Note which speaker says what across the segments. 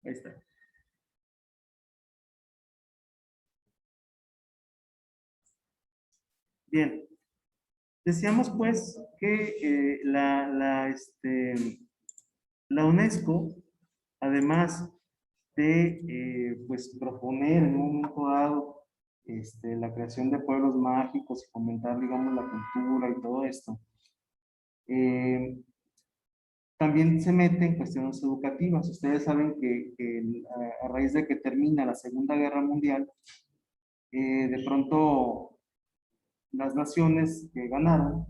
Speaker 1: Ahí está. Bien. Decíamos pues que la UNESCO, además de pues proponer en un momento dado la creación de pueblos mágicos y fomentar, digamos, la cultura y todo esto, eh, también se mete en cuestiones educativas. Ustedes saben que a raíz de que termina la Segunda Guerra Mundial, de pronto las naciones que ganaron,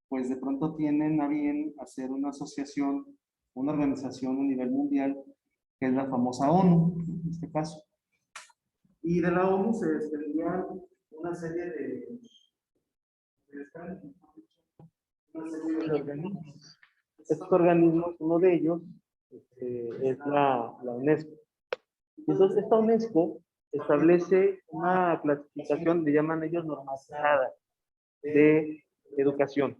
Speaker 1: pues de pronto tienen a bien hacer una asociación, una organización a nivel mundial, que es la famosa ONU, en este caso. Y de la ONU se desprendían una serie de organismos. Estos organismos, uno de ellos es la UNESCO. Entonces, esta UNESCO establece una clasificación, le llaman ellos normatizada, de educación.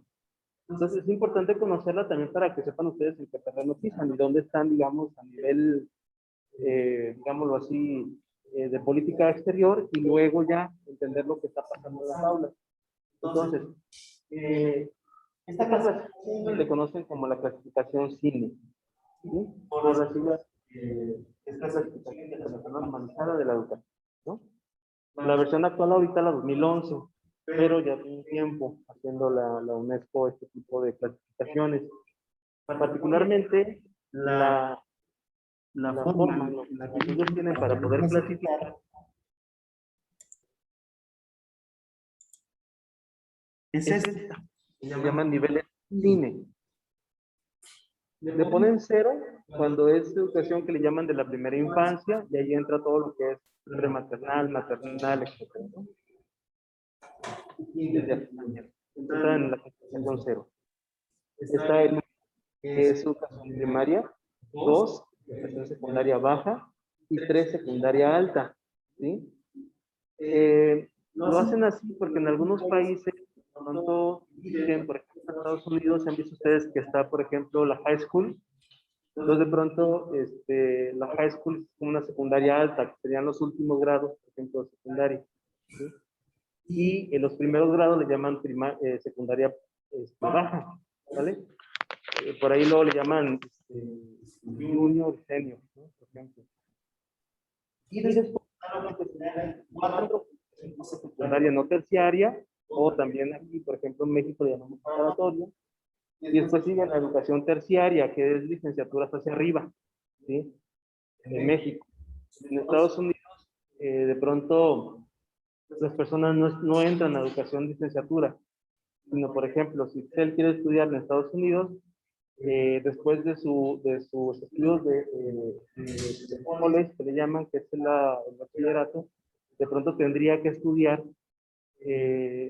Speaker 1: Entonces, es importante conocerla también para que sepan ustedes en qué terreno pisan y dónde están, digamos, a nivel, digámoslo así, de política exterior, y luego ya entender lo que está pasando en las aulas. Entonces, esta clasificación le conocen como la clasificación CINE, ¿sí? Por decirlo, esta clasificación internacional normalizada de la educación, ¿no? La versión actual ahorita, la 2011, pero ya tiene un tiempo haciendo la UNESCO este tipo de clasificaciones. Particularmente, la forma en la que ellos tienen para poder clasificar es esta. Se llaman niveles CINE. Le ponen 0 cuando es educación que le llaman de la primera infancia, y ahí entra todo lo que es prematernal, maternal, etc. Entra en la clasificación 0. Está el que es educación primaria, 2, educación secundaria baja, y 3, secundaria alta. ¿Sí? Lo hacen así porque en algunos países, pronto dicen, por ejemplo, en Estados Unidos, han visto ustedes que está, por ejemplo, la high school. Entonces, de pronto, la high school es como una secundaria alta, que serían los últimos grados, por ejemplo, de secundaria. ¿Sí? Y en los primeros grados le llaman secundaria baja, ¿vale? Por ahí luego le llaman junior, senior, ¿no? Por ejemplo. Y después, cuatro, secundaria no terciaria, o también aquí, por ejemplo, en México le llamamos preparatoria. Y después sigue la educación terciaria, que es licenciaturas hacia arriba, ¿sí? En México. En Estados Unidos, de pronto, las personas no entran a educación licenciatura, sino, por ejemplo, si él quiere estudiar en Estados Unidos, después de sus estudios de college, que le llaman, que es el bachillerato, de pronto tendría que estudiar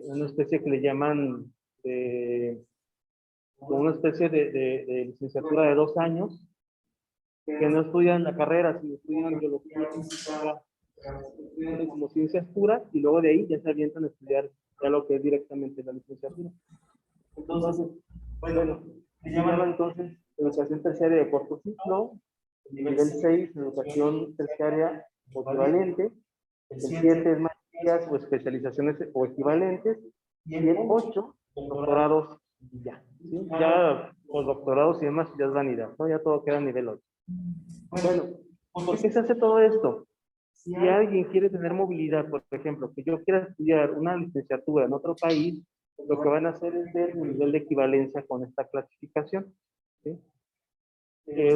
Speaker 1: una especie que le llaman como una especie de licenciatura de 2 años, que no estudian la carrera, sino estudian biología, física, como ciencias puras, y luego de ahí ya se avientan a estudiar ya lo que es directamente la licenciatura. Entonces, bueno, se llama entonces educación terciaria de corto ciclo, nivel 6, educación terciaria o equivalente, el 7 es maestrías o especializaciones o equivalentes, y el 8, doctorados ya. ¿Sí? Ya los doctorados y demás ya es vanidad, ¿no? Ya todo queda a nivel 8. Bueno, ¿por qué se hace todo esto? Si alguien quiere tener movilidad, por ejemplo, que yo quiera estudiar una licenciatura en otro país, lo que van a hacer es ver un nivel de equivalencia con esta clasificación. ¿Sí?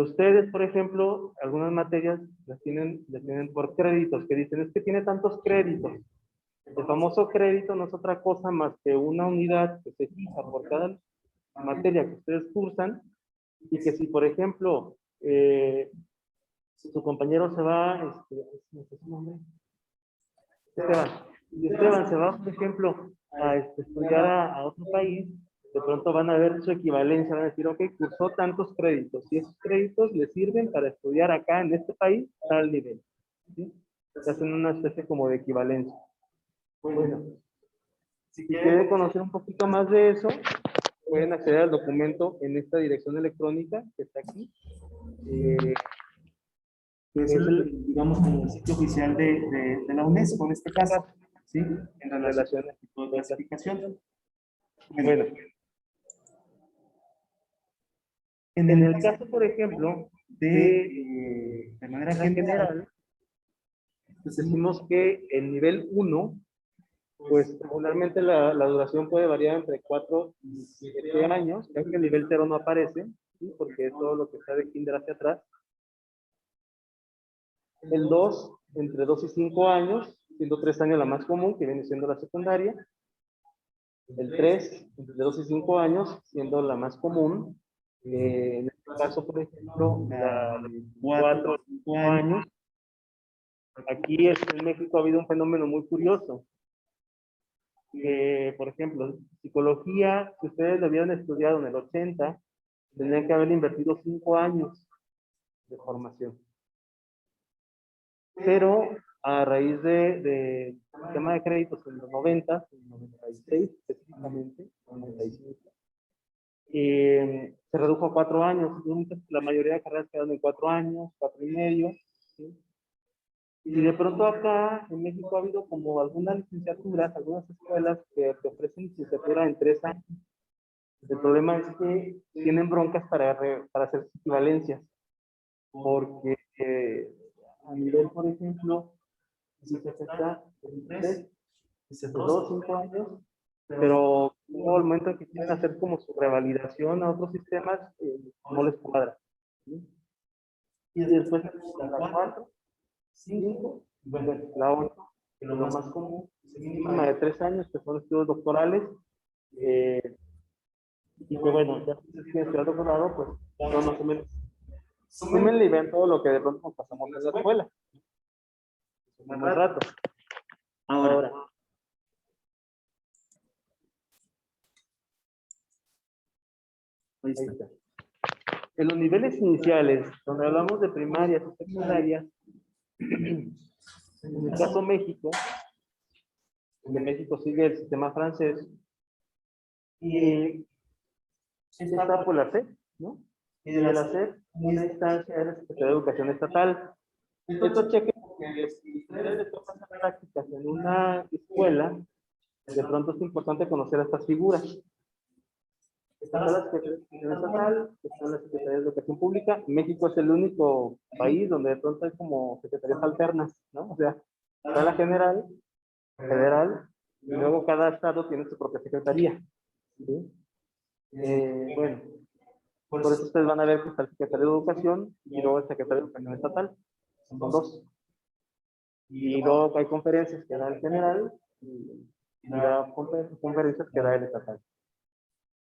Speaker 1: Ustedes, por ejemplo, algunas materias las tienen por créditos, que dicen, es que tiene tantos créditos. El famoso crédito no es otra cosa más que una unidad que se fija por cada materia que ustedes cursan, y que si, por ejemplo, su compañero se va, no sé su nombre, Esteban se va, por ejemplo, a estudiar a otro país, de pronto van a ver su equivalencia, van a decir, ok, cursó tantos créditos, y esos créditos le sirven para estudiar acá en este país tal nivel. ¿Sí? Se hacen una especie como de equivalencia. Bueno, si quieren conocer un poquito más de eso, pueden acceder al documento en esta dirección electrónica que está aquí.
Speaker 2: que es el, digamos, como el sitio oficial de la UNESCO en este caso, ¿sí? En relación a este tipo de clasificación.
Speaker 1: Bueno, en el caso, por ejemplo,
Speaker 2: de manera general,
Speaker 1: pues decimos que el nivel 1, pues regularmente la duración puede variar entre 4 y 7 años, ya que el nivel 0 no aparece, ¿sí? Porque es todo lo que está de kinder hacia atrás. El 2, entre 2 y 5 años, siendo 3 años la más común, que viene siendo la secundaria. El 3, entre 2 y 5 años, siendo la más común. En este caso, por ejemplo, la de 4 o 5 años. Aquí en México ha habido un fenómeno muy curioso. Que, por ejemplo, psicología, si ustedes lo hubieran estudiado en el 80, tendrían que haber invertido 5 años de formación. Pero a raíz del sistema de créditos en los 90, en el 96 específicamente, 95, se redujo a 4 años. La mayoría de carreras quedan en 4 años, 4 y medio. ¿Sí? Y de pronto acá en México ha habido como algunas licenciaturas, algunas escuelas que te ofrecen licenciatura en 3 años. El problema es que tienen broncas para hacer equivalencias, porque a nivel, por ejemplo, si se está en 3, 2, 5 años, pero luego al momento en que quieren hacer como su revalidación a otros sistemas, no les cuadra. ¿Sí? Y después la 4, 5, bueno, la 8, que lo más común, mínima de 3 años, que son estudios doctorales, y que bueno, ya si tienes estudiar doctorado, pues son más o menos. Súmenle y ven todo lo que de pronto nos pasamos en la escuela. Un buen rato. Ahora. Ahí está. En los niveles iniciales, donde hablamos de primarias y secundarias, en el caso México, de México sigue el sistema francés, y está por la SEP, ¿no? Y de la SEP, una instancia es la Secretaría de Educación Estatal. Esto cheque porque si ustedes les tocan hacer prácticas en una escuela, de pronto es importante conocer estas figuras. Está la Secretaría de Educación Estatal, está la Secretaría de Educación Pública. México es el único país donde de pronto hay como secretarías alternas, ¿no? O sea, está la federal, y luego cada estado tiene su propia secretaría. ¿Sí? Bueno, por eso ustedes van a ver que está el secretario de Educación y luego el secretario de Educación Estatal. Son 2. Y luego hay conferencias que da el general y da conferencias que da el estatal.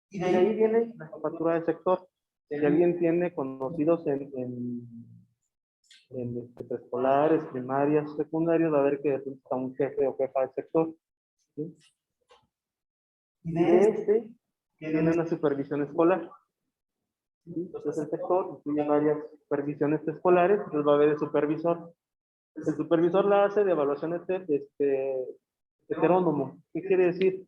Speaker 1: Y de ahí viene la jefatura del sector. Si alguien tiene conocidos en preescolares, primarias, secundarias, va a ver que está un jefe o jefa del sector. ¿Sí? Y de viene una supervisión escolar. ¿Sí? Entonces el sector incluye varias supervisiones escolares, entonces va a haber el supervisor. El supervisor la hace de evaluación heterónomo. ¿Qué quiere decir?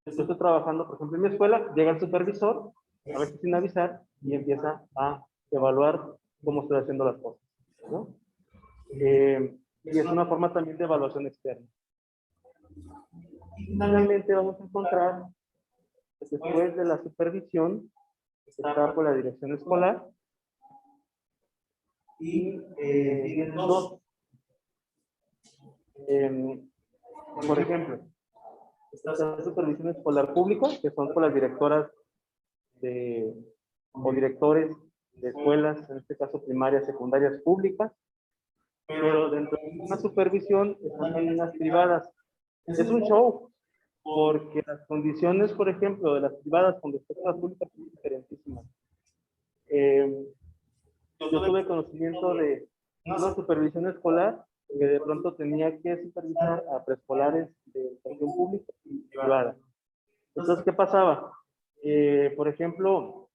Speaker 1: Yo estoy trabajando, por ejemplo, en mi escuela, llega el supervisor, a veces sin avisar, y empieza a evaluar cómo estoy haciendo las cosas, ¿no? Y es una forma también de evaluación externa. Y finalmente vamos a encontrar, después de la supervisión, está por la dirección escolar, y tienen 2. Por ejemplo, está la supervisión escolar pública, que son por las directoras o directores de escuelas, en este caso primarias, secundarias públicas, pero dentro de una supervisión están también las privadas. Es un show, porque las condiciones, por ejemplo, de las privadas con respecto a las públicas son diferentísimas. Yo tuve conocimiento de una supervisión escolar que de pronto tenía que supervisar a preescolares de educación pública y privada. Entonces, ¿qué pasaba? Por ejemplo,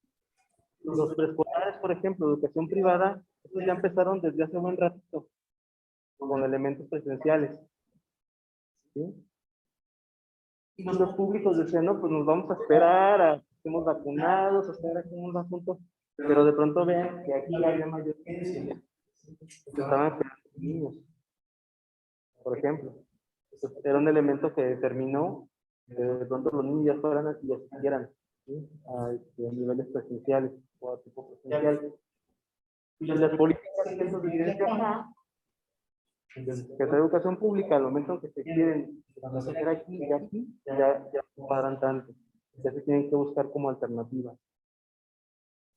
Speaker 1: los preescolares, por ejemplo, educación privada, estos ya empezaron desde hace un buen ratito con elementos presenciales. ¿Sí? Y los públicos decían, no, pues nos vamos a esperar a que estemos vacunados, a esperar a que un asunto, pero de pronto ven que aquí hay mayor incidencia. estaban esperando niños, por ejemplo. Entonces, era un elemento que determinó que de pronto los niños ya fueran y asistieran, ¿sí? A niveles presenciales o a tipo presencial. Y las políticas entonces desde acá, desde la educación pública, al momento en que se quieren hacer aquí y aquí, ya no paran tanto, ya se tienen que buscar como alternativas.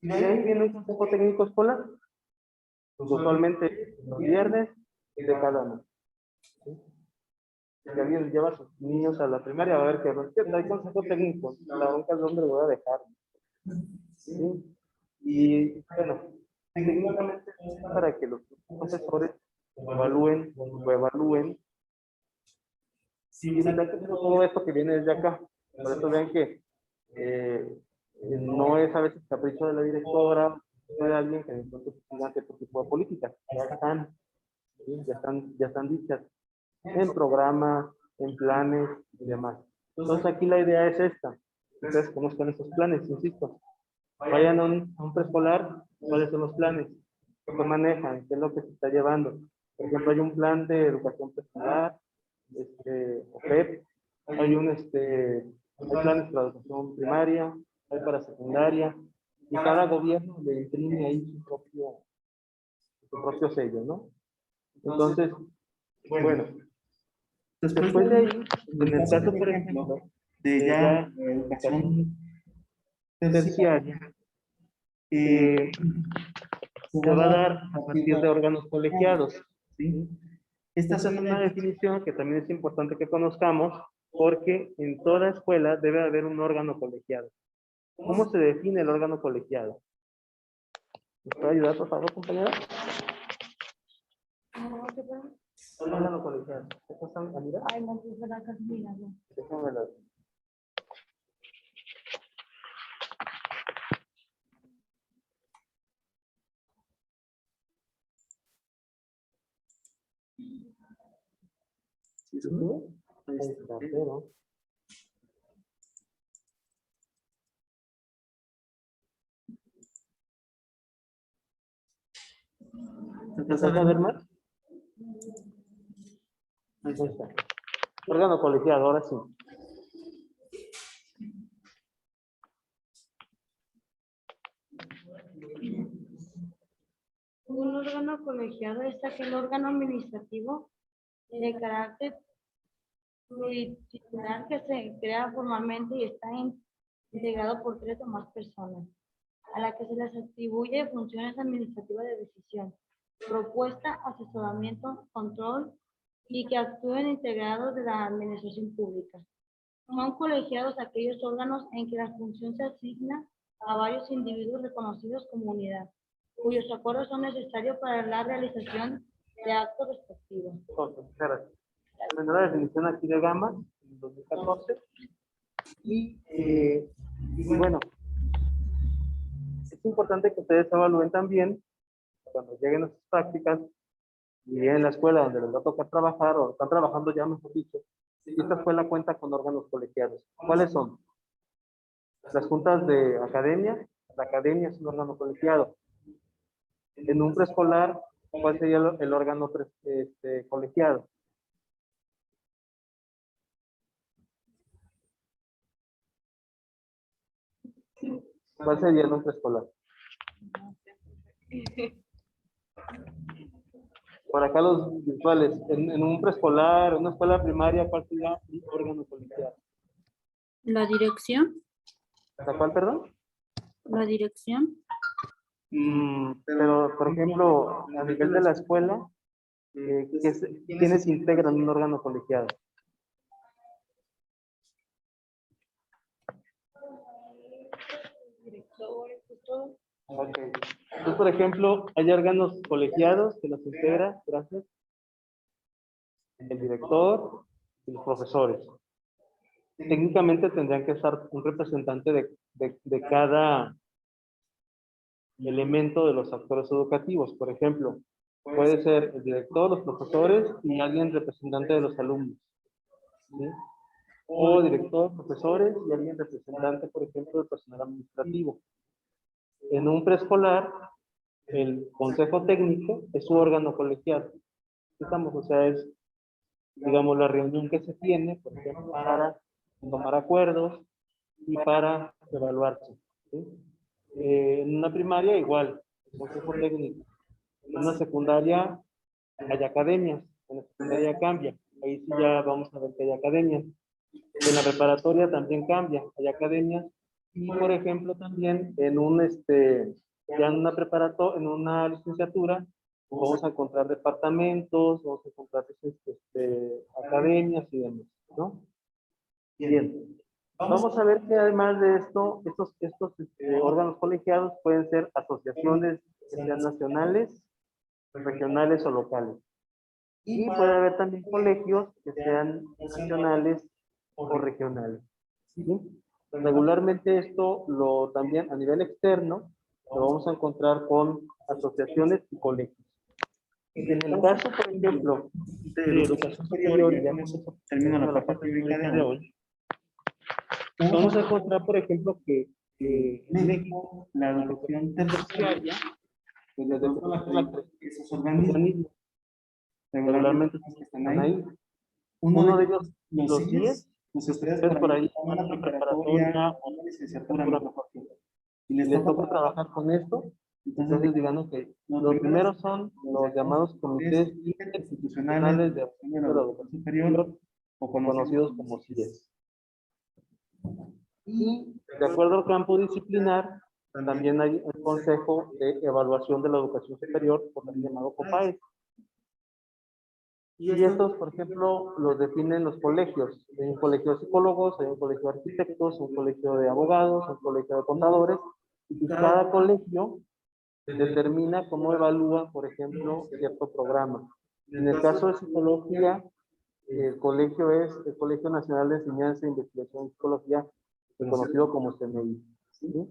Speaker 1: Y de ahí viene el consejo técnico escolar, usualmente los viernes de cada mes. ¿Sí? Si alguien lleva a sus niños a la primaria, va a ver que no hay consejo técnico, la bronca es dónde lo voy a dejar. ¿Sí? Y bueno, técnicamente es para que los profesores evalúen, lo evalúen, y evitar que todo esto que viene desde acá. Por eso vean que no es a veces capricho de la directora o de alguien que entonces siga cierto tipo de políticas. ¿Sí? Ya están dichas en programas, en planes y demás. Entonces aquí la idea es esta. Ustedes conozcan esos planes, insisto. Vayan a un preescolar, ¿cuáles son los planes? ¿Qué manejan? ¿Qué es lo que se está llevando? Por ejemplo, hay un plan de educación preescolar, OPEP, hay planes para educación primaria, hay para secundaria, y cada gobierno le imprime ahí su propio sello, ¿no? Entonces, bueno, después de ahí, en el caso, por ejemplo,
Speaker 2: de
Speaker 1: de
Speaker 2: ya
Speaker 1: ya
Speaker 2: educación
Speaker 1: terciaria, se va a dar a partir de órganos colegiados. ¿Sí? Esta es una definición que también es importante que conozcamos, porque en toda escuela debe haber un órgano colegiado. ¿Cómo se define el órgano colegiado? ¿Nos puede ayudar, por favor, compañera? Órgano colegiado. ¿Estás a mirar?
Speaker 3: Ay, no, pues verdad que mira, no.
Speaker 1: Déjame ver.
Speaker 2: ¿Sí, sí?
Speaker 1: Ahí está, pero... ¿Estás a ver más? Ahí está. Órgano colegiado, ahora sí.
Speaker 3: Un órgano colegiado es aquel órgano administrativo de carácter multidisciplinar que se crea formalmente y está integrado por 3 o más personas, a la que se les atribuye funciones administrativas de decisión, propuesta, asesoramiento, control y que actúen integrados de la administración pública. Son colegiados aquellos órganos en que la función se asigna a varios individuos reconocidos como unidad, cuyos acuerdos son necesarios para la realización de actos respectivos.
Speaker 1: Gracias. Tendrá la definición aquí de Gama, en 2014. Y bueno, es importante que ustedes evalúen también, cuando lleguen a sus prácticas, y en la escuela donde les va a tocar trabajar, o están trabajando ya, mejor dicho, si esta escuela cuenta con órganos colegiados. ¿Cuáles son? Las juntas de academia. La academia es un órgano colegiado. En un preescolar, ¿cuál sería el órgano colegiado? ¿Cuál sería en un preescolar? Por acá los virtuales. En un preescolar, en una escuela primaria, ¿cuál sería el órgano colegiado?
Speaker 4: La dirección.
Speaker 1: ¿La cuál, perdón?
Speaker 4: La dirección.
Speaker 1: Pero, por ejemplo, a nivel de la escuela, ¿quiénes integran un órgano colegiado? Ok. Entonces, por ejemplo, hay órganos colegiados que los integra, gracias, el director y los profesores. Técnicamente tendrían que estar un representante de cada elemento de los actores educativos. Por ejemplo, puede ser el director, los profesores y alguien representante de los alumnos. ¿Sí? O director, profesores y alguien representante, por ejemplo, del personal administrativo. En un preescolar el consejo técnico es su órgano colegiado. Estamos, o sea, es, digamos, la reunión que se tiene, por ejemplo, para tomar acuerdos y para evaluarse. ¿Sí? En una primaria igual, consejo técnico. En una secundaria hay academias, en la secundaria cambia. Ahí sí ya vamos a ver que hay academias. En la preparatoria también cambia, hay academias. Y por ejemplo también en un ya en una en una licenciatura vamos a encontrar departamentos, vamos a encontrar academias y demás, ¿no? Bien. Vamos a ver que además de esto, estos órganos colegiados pueden ser asociaciones que sean nacionales, regionales o locales. Y puede haber también colegios que sean nacionales o regionales. ¿Sí? Regularmente esto también a nivel externo lo vamos a encontrar con asociaciones y colegios. En el caso, por ejemplo, de educación superior, y ya con eso termino la parte teórica de hoy, vamos a encontrar, por ejemplo, que en México la educación terciaria, pues desde esos organismos regularmente están ahí. Uno de ellos, los 10, pues ustedes por ahí van a una preparatoria o una licenciatura mejor que y les toca trabajar con esto. Entonces, digamos que los primeros son los llamados comités interinstitucionales de la educación superior o conocidos como CIES. Y de acuerdo al campo disciplinar, también hay el Consejo de Evaluación de la Educación Superior, o también llamado COPAES. Y estos, por ejemplo, los definen los colegios. Hay un colegio de psicólogos, hay un colegio de arquitectos, un colegio de abogados, un colegio de contadores, y cada colegio determina cómo evalúa, por ejemplo, cierto programa. En el caso de psicología, el colegio es el Colegio Nacional de Enseñanza e Investigación en Psicología, conocido como CNI. ¿Sí?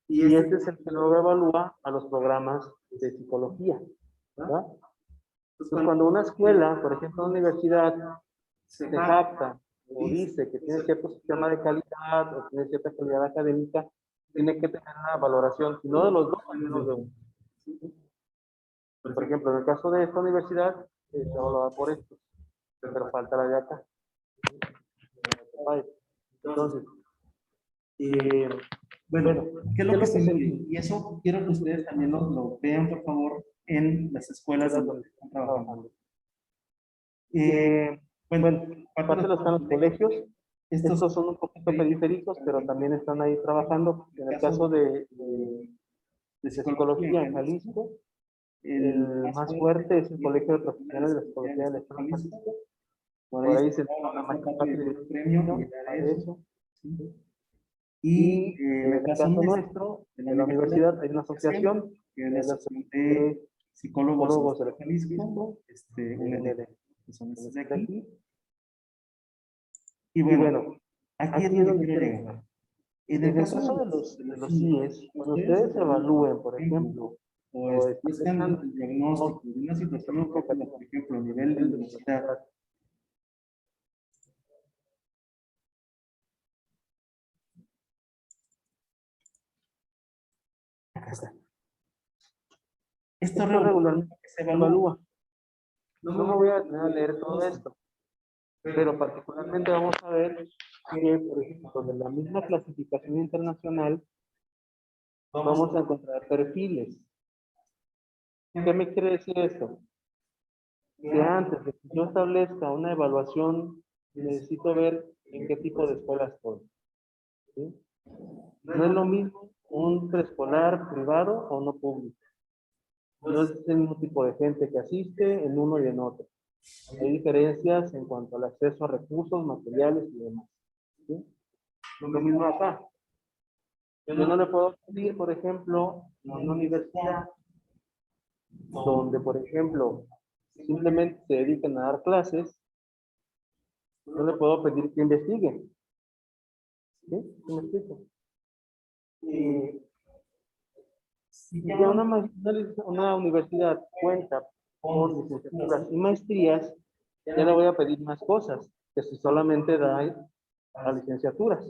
Speaker 1: Y este es el que luego evalúa a los programas de psicología. ¿Verdad? Entonces, cuando una escuela, por ejemplo, una universidad, se jacta o dice que tiene cierto sistema de calidad o tiene cierta calidad académica, tiene que tener una valoración, si no de los dos, al menos de uno. Por ejemplo, en el caso de esta universidad, se evalúa por esto, pero falta la de acá. Entonces, bueno, ¿qué es lo que se mide? Y eso quiero que ustedes también lo vean, por favor, en las escuelas donde están trabajando. Bueno, aparte de están los colegios, estos son un poquito periféricos, pero también están ahí trabajando. En el caso de psicología en Jalisco, el más fuerte es el Colegio de Profesionales de la Psicología del Estado de Jalisco. Por ahí se da una mayor parte del premio a eso. Y en el caso nuestro, en la universidad hay una asociación, que es la Asociación de Psicólogos de Jalisco, UND, que son estos de aquí. Y bueno, aquí es donde quiero llegar. En el caso de los CIES, cuando ustedes evalúen, por ejemplo, o establezcan el diagnóstico de una situación concreta, por ejemplo, a nivel de universidad, acá está. Esto regularmente se evalúa. No me voy a leer todo esto, pero particularmente vamos a ver que, por ejemplo, de la misma clasificación internacional, vamos a encontrar perfiles. ¿Qué me quiere decir esto? Que antes de que yo establezca una evaluación, necesito ver en qué tipo de escuela estoy. ¿Sí? No es lo mismo un preescolar privado o no público. No es el mismo tipo de gente que asiste en uno y en otro. Hay diferencias en cuanto al acceso a recursos, materiales y demás. ¿Sí? Lo mismo acá. Yo no le puedo pedir, por ejemplo, a una universidad donde, por ejemplo, simplemente se dediquen a dar clases, no le puedo pedir que investiguen. ¿Sí? ¿Sí me explico? Si ya una universidad cuenta con licenciaturas y maestrías, ya le voy a pedir más cosas, que si solamente da a licenciaturas.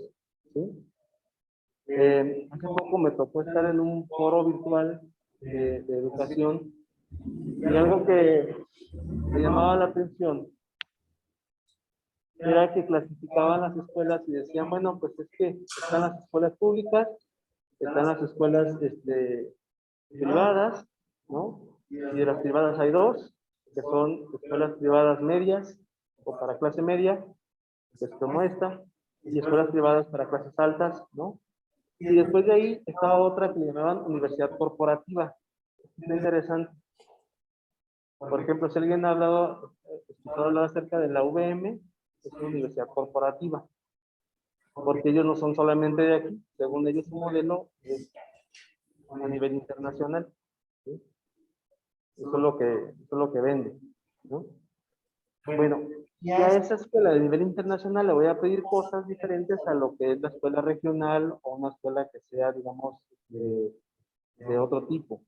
Speaker 1: ¿Sí? Hace poco me tocó estar en un foro virtual de educación. Y algo que me llamaba la atención era que clasificaban las escuelas y decían, bueno, pues es que están las escuelas públicas, están las escuelas privadas, ¿no? Y de las privadas hay dos, que son escuelas privadas medias o para clase media, que es como esta, y escuelas privadas para clases altas, ¿no? Y después de ahí estaba otra que le llamaban universidad corporativa. Es interesante. Por ejemplo, si alguien ha escuchado hablar acerca de la UVM, es una universidad corporativa, porque ellos no son solamente de aquí, según ellos su modelo es a nivel internacional. ¿Sí? Eso es lo que vende, ¿no? Bueno, y a esa escuela de nivel internacional le voy a pedir cosas diferentes a lo que es la escuela regional o una escuela que sea, digamos, de otro tipo.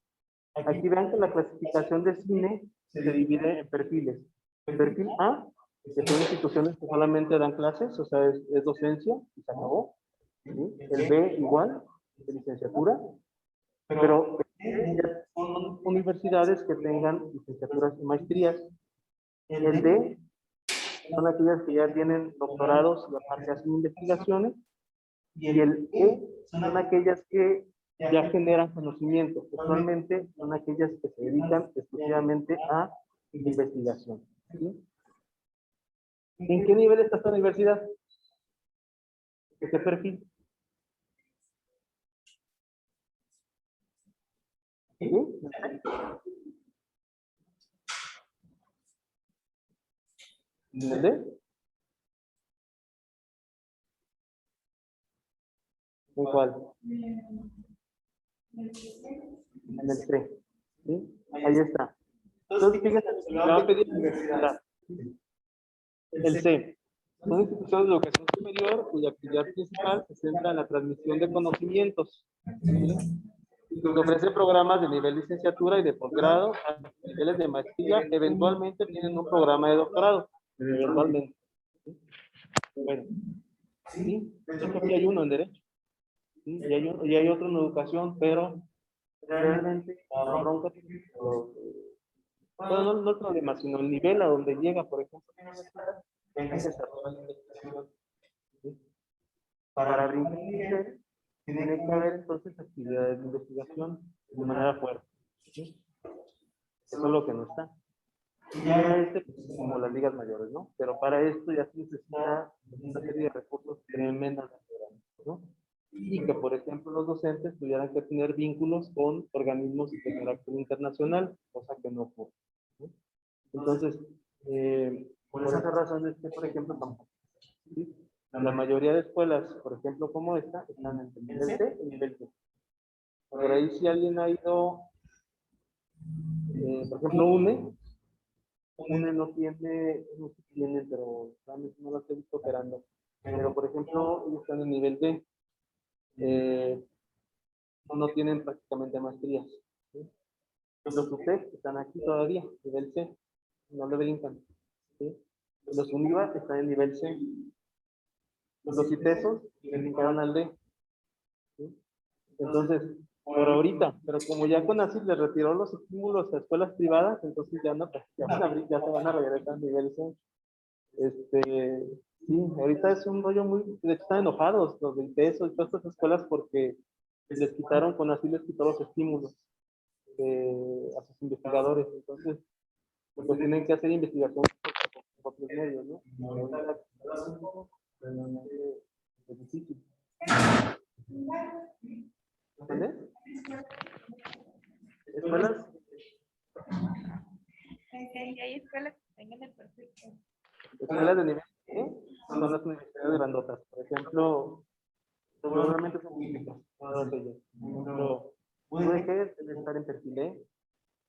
Speaker 1: Aquí vean que la clasificación de cine se divide en perfiles. Perfil A, que son instituciones que solamente dan clases, o sea, es docencia y se acabó. ¿Sí? El B igual, de licenciatura. Pero ya son universidades que tengan licenciaturas y maestrías. El D son aquellas que ya tienen doctorados y aparte hacen investigaciones. Y el E son aquellas que ya generan conocimiento. Usualmente son aquellas que se dedican exclusivamente a investigación. ¿Sí? ¿En qué nivel está esta universidad? ¿De qué perfil? ¿Sí? ¿En el D? ¿En cuál? En el C. ¿Sí? Ahí está. Entonces, fíjense, le va a pedir universidad. El C. Son instituciones de educación superior cuya actividad principal se centra en la transmisión de conocimientos. ¿Sí? Y que ofrece programas de nivel licenciatura y de posgrado a niveles de maestría. Eventualmente tienen un programa de doctorado. Eventualmente. ¿Sí? Bueno, sí, yo creo que hay uno en derecho. ¿Sí? Y hay otro en educación, pero realmente la bronca, bueno, no el problema, sino el nivel a donde llega, por ejemplo, es desarrollar la investigación. ¿Sí? Para brincar, tiene que haber entonces actividades de investigación de manera fuerte. ¿Sí? Eso es lo que no está. Y ya pues, como las ligas mayores, ¿no? Pero para esto ya se necesita una serie de recursos tremendamente grandes, ¿no? Y que, por ejemplo, los docentes tuvieran que tener vínculos con organismos de carácter internacional, cosa que no ocurre. ¿Sí? Entonces, por esas razones que, por ejemplo, tampoco. ¿Sí? La mayoría de escuelas, por ejemplo, como esta, están entre nivel C y nivel B. Por ahí si alguien ha ido, por ejemplo, UNE no tiene, no sé si tiene, pero realmente no lo estoy visto operando. Pero, por ejemplo, ellos están en nivel B. No tienen prácticamente maestrías. ¿Sí? Los UTEC están aquí todavía, nivel C. No le brincan. ¿Sí? Los UNIVA están en nivel C. Los ITESOS le brincaron al D. ¿Sí? Entonces, por ahorita, pero como ya CONACYT le retiró los estímulos a escuelas privadas, entonces ya no, ya se van a regresar al nivel C. Sí, ahorita es un rollo muy, de hecho están enojados los del ITESO y todas estas escuelas porque les quitaron, CONACYT les quitó los estímulos a sus investigadores, entonces pues tienen que hacer investigación por otros medios, ¿no? Es difícil. ¿Vale? Escuelas,
Speaker 5: ¿Y hay escuelas que tengan el perfil?
Speaker 1: escuelas de nivel C son las universidades grandotas. Por ejemplo, seguramente son públicas, todas ellas. Por ejemplo, UDG debe estar en perfil E,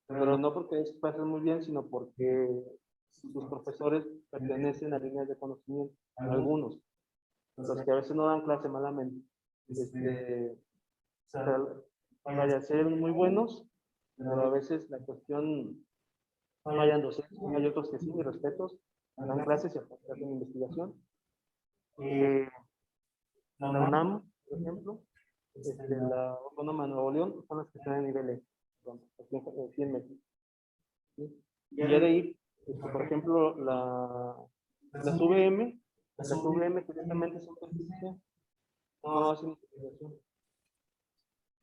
Speaker 1: pero no porque eso pase muy bien, sino porque sus profesores pertenecen a líneas de conocimiento, algunos, los que a veces no dan clase malamente. O sea, vaya, ser muy buenos, pero a veces la cuestión no hayan docentes, hay otros que sí, mis respetos, dan clases y aparte hacen investigación. La UNAM, por ejemplo, la Autónoma de Nuevo León, son las que están en nivel E. aquí en México. ¿Sí? Y ya de ahí, por ejemplo, las VM directamente son justicia, no hacen investigación.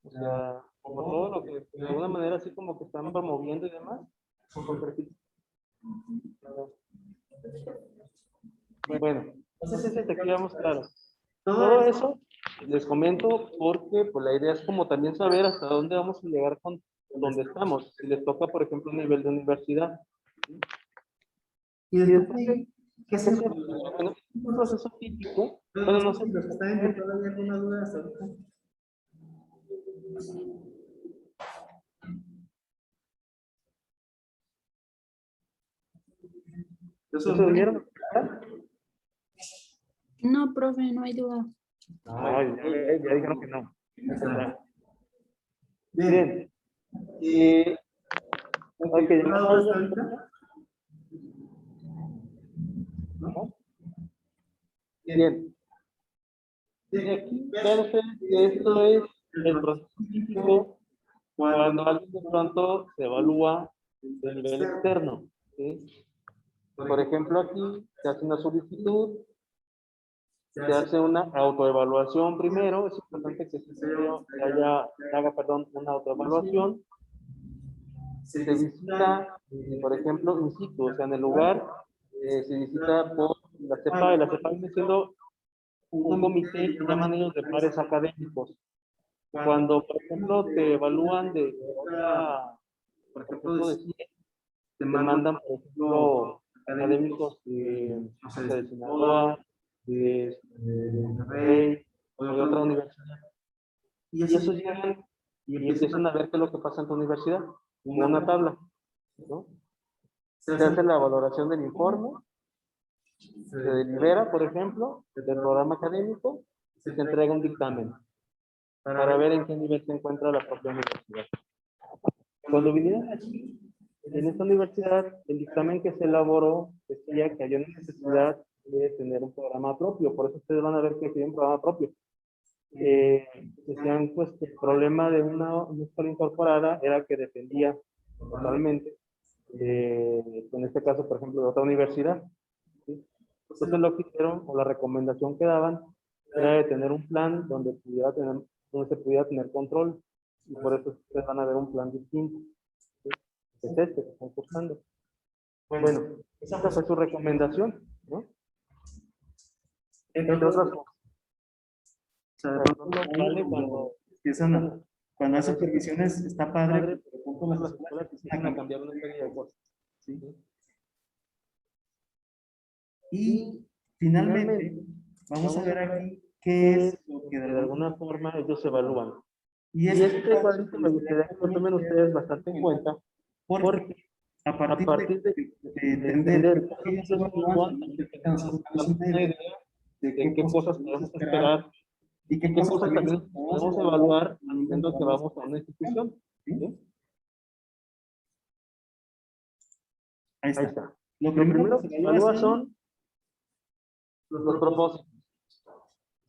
Speaker 1: O sea, como todo lo que de alguna manera así como que están promoviendo y demás, son perfiles. Bueno, entonces hasta aquí vamos claros. Todo eso les comento porque pues, la idea es como también saber hasta dónde vamos a llegar con donde estamos. Si les toca, por ejemplo, un nivel de universidad.
Speaker 2: Y después, ¿qué
Speaker 1: ¿Qué
Speaker 2: es
Speaker 1: se bueno, un proceso típico? Bueno, no sé.
Speaker 2: los que están en todavía alguna duda hasta ahorita?
Speaker 1: ¿Ya se durmieron?
Speaker 4: No, profe, no hay duda.
Speaker 1: Ay, ya dijeron que no.
Speaker 2: Bien.
Speaker 1: Bien. Ok,
Speaker 2: ¿Alguna duda hasta ahorita?
Speaker 1: ¿no? Bien. De aquí, vean ustedes que esto es el proceso típico cuando alguien de pronto se evalúa de nivel externo. ¿Sí? Por ejemplo, aquí se hace una solicitud, se hace una autoevaluación primero, es importante que se haga una autoevaluación, se visita, por ejemplo, in situ, o sea, en el lugar, se visita por la CEPA, y la CEPA viene siendo un comité que llaman ellos de pares académicos. Cuando, por ejemplo, te evalúan por ejemplo, de CIE, te mandan, por ejemplo, académicos de Sinaloa, de Monterrey, o de otra universidad. Y esos llegan y empiezan a ver qué es lo que pasa en tu universidad, con una tabla, ¿no? Se hace la valoración del informe, se delibera, por ejemplo, del programa académico, y se entrega un dictamen para ver en qué nivel se encuentra la propia universidad. Cuando vinieron aquí, en esta universidad, el dictamen que se elaboró decía que había una necesidad de tener un programa propio, por eso ustedes van a ver que tienen un programa propio. Decían pues que el problema de una escuela incorporada era que dependía totalmente, en este caso, por ejemplo, de otra universidad. ¿Sí? Entonces lo que hicieron, o la recomendación que daban, era de tener un plan donde se pudiera tener control, y por eso ustedes van a ver un plan distinto. ¿Sí? Es este que están cursando. Bueno, esa fue su recomendación, ¿no? Entre otras cosas.
Speaker 2: O sea, de
Speaker 1: No
Speaker 2: pronto,
Speaker 1: vale
Speaker 2: cuando hay supervisiones está padre,
Speaker 1: pero con las escuelas empiezan a cambiar una serie de cosas. ¿Sí?
Speaker 2: Y finalmente, vamos a ver aquí qué es lo que
Speaker 1: de alguna forma ellos evalúan.
Speaker 2: Y
Speaker 1: Y este cuadrito me gustaría que lo tomen ustedes bastante en cuenta, porque
Speaker 2: a
Speaker 1: a partir de entender cómo ellos evalúan, también tenemos una idea de qué cosas podemos esperar
Speaker 2: y
Speaker 1: y qué cosas también podemos evaluar al momento que vamos a una institución. ¿Sí?
Speaker 2: Ahí
Speaker 1: Ahí
Speaker 2: está.
Speaker 1: está.
Speaker 2: Lo
Speaker 1: Lo
Speaker 2: primero
Speaker 1: primero
Speaker 2: que
Speaker 1: que
Speaker 2: se
Speaker 1: se
Speaker 2: evalúa
Speaker 1: evalúa son los propósitos.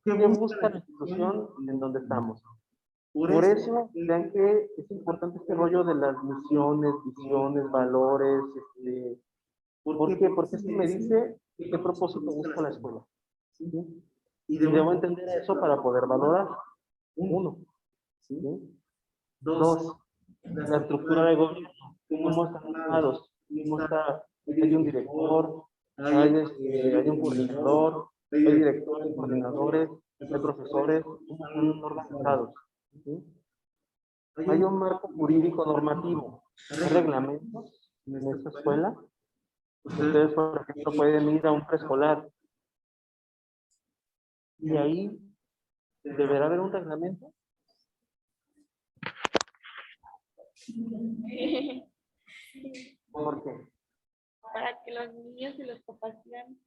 Speaker 1: ¿Qué busca la institución en donde estamos? Por eso, vean que es importante este rollo de las misiones, visiones, valores. ¿Por qué? Porque esto me dice qué propósito busca la escuela. ¿Sí? Y debo entender eso para poder valorar. Uno. ¿Sí? Dos, la estructura de gobierno. ¿Cómo están armados? ¿Cómo está? Hay un director, hay un coordinador, hay directores, coordinadores, hay profesores, están organizados. ¿Sí? Hay un marco jurídico normativo, hay reglamentos en esta escuela. Ustedes, por ejemplo, pueden ir a un preescolar y ahí deberá haber un reglamento. ¿Por qué?
Speaker 5: Para que los niños y los papás sigan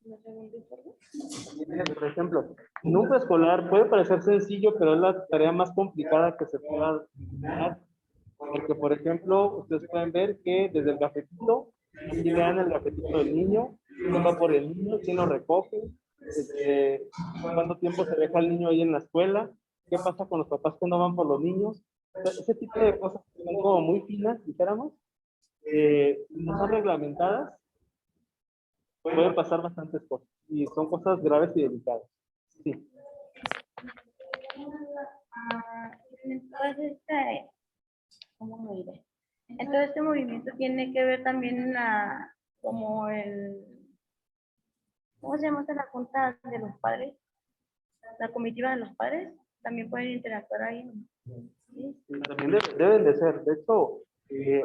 Speaker 5: no segundo informe.
Speaker 1: Por ejemplo, en un preescolar puede parecer sencillo, pero es la tarea más complicada que se pueda dar. Porque, por ejemplo, ustedes pueden ver que desde el cafetito, aquí le dan el cafetito del niño, quién va por el niño, quién lo recoge, cuánto tiempo se deja el niño ahí en la escuela, qué pasa con los papás que no van por los niños, Ese tipo de cosas que son como muy finas, dijéramos, no son reglamentadas, pueden pasar bastantes cosas. Y son cosas graves y delicadas. Sí.
Speaker 3: Entonces, ¿cómo lo diré? Entonces, este movimiento tiene que ver también en como ¿cómo se llama esta? La junta de los padres, la comitiva de los padres, también pueden interactuar ahí. ¿Sí?
Speaker 1: También deben de ser. De hecho,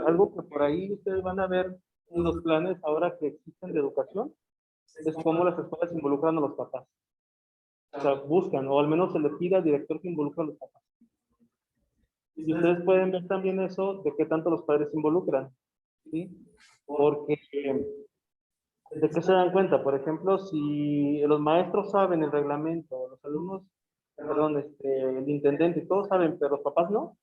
Speaker 1: algo que por ahí ustedes van a ver en los planes ahora que existen de educación, es cómo las escuelas involucran a los papás. O sea, buscan, o al menos se le pide al director que involucre a los papás. Y ustedes pueden ver también eso de qué tanto los padres se involucran, ¿sí? Porque, ¿de qué se dan cuenta? Por ejemplo, si los maestros saben el reglamento, los alumnos, perdón, el intendente, todos saben, pero los papás no.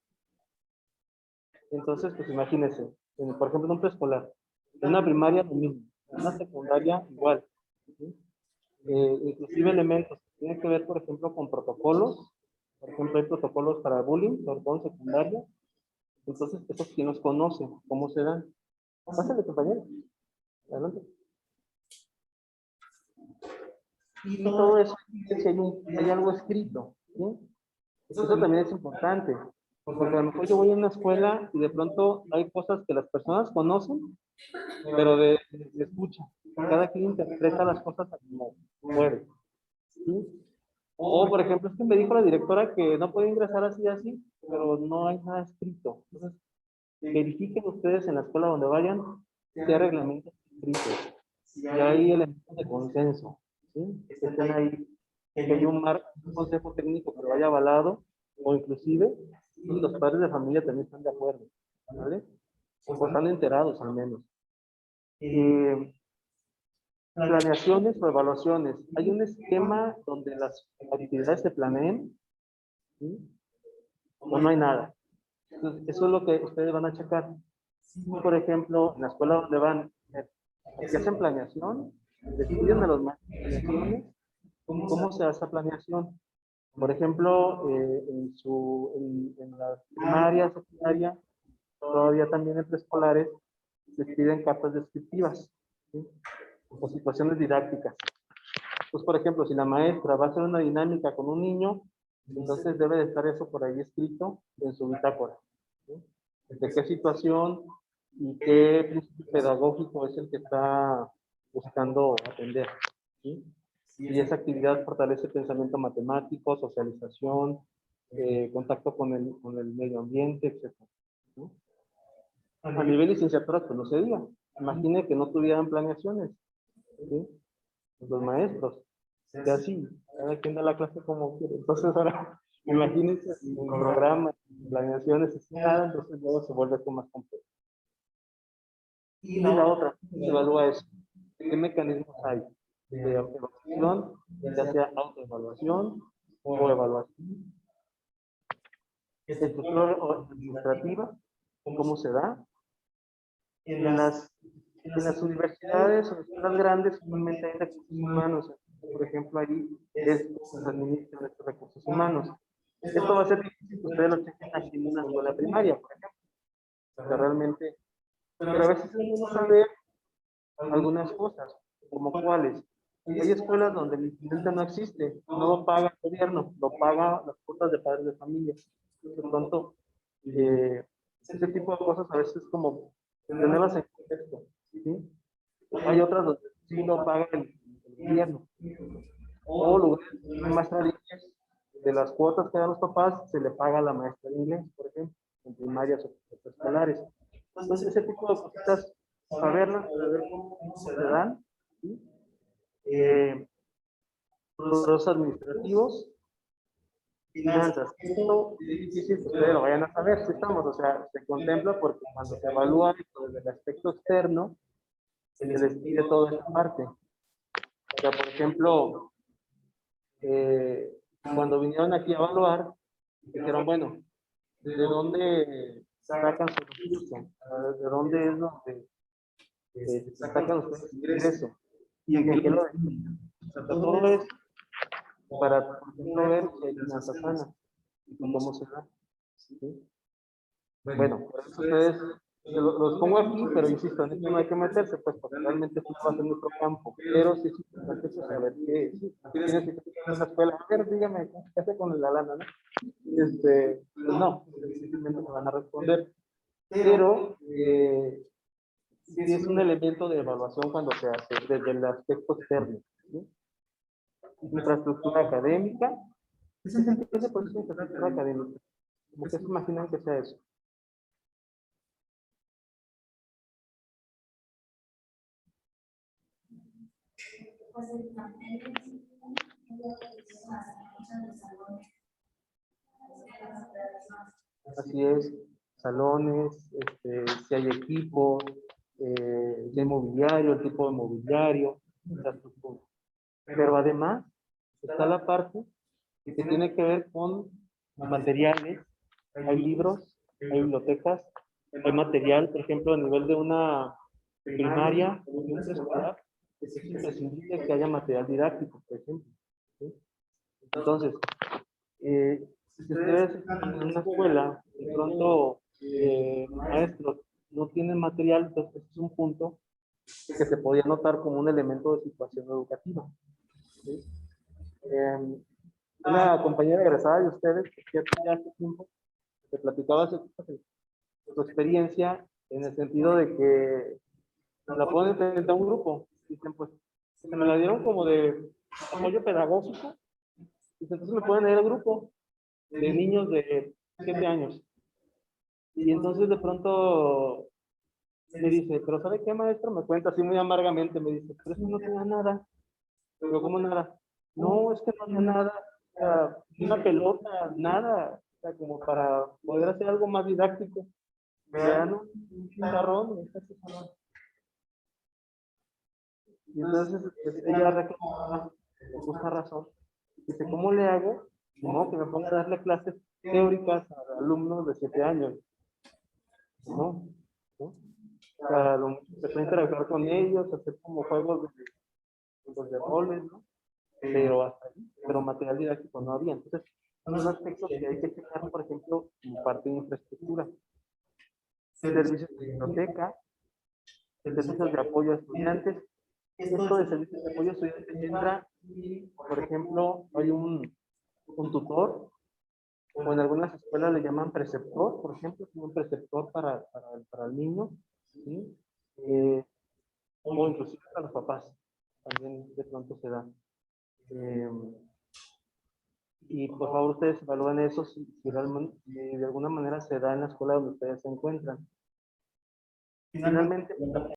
Speaker 1: Entonces, pues imagínense, por ejemplo, en un preescolar, en una primaria lo mismo, en una secundaria igual, ¿sí? Inclusive elementos que tienen que ver, por ejemplo, con protocolos. Por ejemplo, hay protocolos para bullying, sobre todo en secundaria. Entonces, esos quien los conoce, ¿cómo se dan? Pásale, compañero. Adelante. Y todo eso, si hay algo escrito, ¿sí? Eso también es importante, porque a lo mejor yo voy a una escuela y de pronto hay cosas que las personas conocen, pero de escucha. Cada quien interpreta las cosas como puede, ¿sí? O, por ejemplo, es que me dijo la directora que no puede ingresar así, así, pero no hay nada escrito. Entonces, verifiquen ustedes en la escuela donde vayan si hay reglamentos escritos, si hay elementos de consenso, ¿sí? Que estén ahí, que haya un consejo técnico que lo haya avalado, o inclusive, y los padres de familia también están de acuerdo, ¿vale? O están enterados al menos. Planeaciones o evaluaciones. Hay un esquema donde las actividades se planeen, ¿sí? O no hay nada. Entonces, eso es lo que ustedes van a checar. Por ejemplo, en la escuela donde van, aquí hacen planeación, les piden a los maestros planeaciones, ¿cómo se hace esa planeación? Por ejemplo, en la primaria, secundaria, todavía también en preescolares, les piden cartas descriptivas, ¿sí? O situaciones didácticas. Pues, por ejemplo, si la maestra va a hacer una dinámica con un niño, entonces debe de estar eso por ahí escrito en su bitácora, ¿sí? De qué situación y qué principio pedagógico es el que está buscando atender, ¿sí? Si esa actividad fortalece pensamiento matemático, socialización, contacto con el medio ambiente, etc. ¿Sí? A nivel licenciatura, pues no se diga. Imagine que no tuvieran planeaciones, ¿sí? Los maestros, y así, cada quien da la clase como quiere. Entonces ahora, imagínense un programa, planeaciones, así nada, entonces luego se vuelve esto más complejo. Y la otra, se evalúa eso. ¿Qué mecanismos hay de evaluación, ya sea autoevaluación o evaluación? Estructura administrativa, ¿cómo se da? En las universidades o escuelas grandes, normalmente hay recursos humanos. Por ejemplo, ahí es se administran estos recursos humanos. Esto va a ser difícil que ustedes lo chequen aquí en una escuela primaria, por ejemplo. O sea, realmente, pero a veces es bueno saber algunas cosas, como cuáles. Hay escuelas donde el intendente no existe, no lo paga el gobierno, lo paga las cuotas de padres de familia. Por lo tanto, ese tipo de cosas a veces es como tenerlas en contexto, ¿sí? Hay otras donde sí lo paga el gobierno. O lugares donde hay maestra de inglés, de las cuotas que dan los papás, se le paga a la maestra de inglés, por ejemplo, en primarias o escolares. Entonces, ese tipo de cositas, saberlas, saber cómo se dan, ¿sí? Procesos administrativos, finanzas. Esto es difícil que ustedes lo vayan a saber, si estamos, o sea, se contempla porque cuando se evalúa desde el aspecto externo, se les pide toda esta parte. O sea, por ejemplo, cuando vinieron aquí a evaluar, dijeron, bueno, ¿de dónde sacan su recurso? ¿De dónde es donde sacan ustedes su ingreso? ¿Y en qué lo destinan? O sea, todo es para, por ejemplo, ver si hay finanzas sanas y cómo se da. ¿Sí? Bueno, por eso ustedes, los pongo aquí, pero insisto, en esto no hay que meterse, pues porque realmente esto va a ser nuestro campo. Pero sí es importante pues, saber que tienes que ir a la escuela. A ver, dígame, ¿qué hace con la lana, no? Pues no, difícilmente me van a responder. Pero sí es un elemento de evaluación cuando se hace, desde el aspecto externo. ¿Sí? Infraestructura académica. ¿Qué se entiende por eso infraestructura académica? ¿Cómo que se imaginan que sea eso? Así es, salones, si hay equipo, de mobiliario, el tipo de mobiliario, infraestructura. Pero además está la parte que tiene que ver con materiales, hay libros, hay bibliotecas, hay material, por ejemplo, a nivel de una primaria o de un preescolar, es imprescindible que haya material didáctico, por ejemplo. ¿Sí? Entonces, si ustedes están en una escuela, de pronto los maestros no tienen material, entonces este es un punto que se podría notar como un elemento de situación educativa. ¿Sí? Una compañera egresada de ustedes, que ya hace tiempo, te platicaba su experiencia en el sentido de que la ponen frente a un grupo. Dicen, pues, se me la dieron como de apoyo pedagógico. Dicen, entonces me pueden ir al grupo de niños de 7 años. Y entonces de pronto me dice, pero ¿sabe qué, maestro? Me cuenta así muy amargamente, me dice, pero es que no tenía nada. Pero ¿cómo nada? No, es que no había nada. O sea, una pelota, nada. O sea, como para poder hacer algo más didáctico. Vean un pizarrón, este pizarrón. Y entonces ella reclamaba, con justa razón, dice, ¿cómo le hago? No, que me ponga a darle clases teóricas a alumnos de 7 años. No, ¿no? O sea, lo mucho empezó a interactuar con ellos, hacer como juegos de roles, ¿no? Pero hasta ahí, pero material didáctico no había. Entonces, son aspectos que hay que checar, por ejemplo, como parte de infraestructura. Servicios de biblioteca, servicios de apoyo a estudiantes. Esto de servicios de apoyo a estudiantes entra, por ejemplo, hay un tutor, o en algunas escuelas le llaman preceptor, por ejemplo, como un preceptor para el niño, ¿sí? O inclusive para los papás, también de pronto se da. Y por favor ustedes evalúen eso si realmente, si de alguna manera se da en la escuela donde ustedes se encuentran. Finalmente,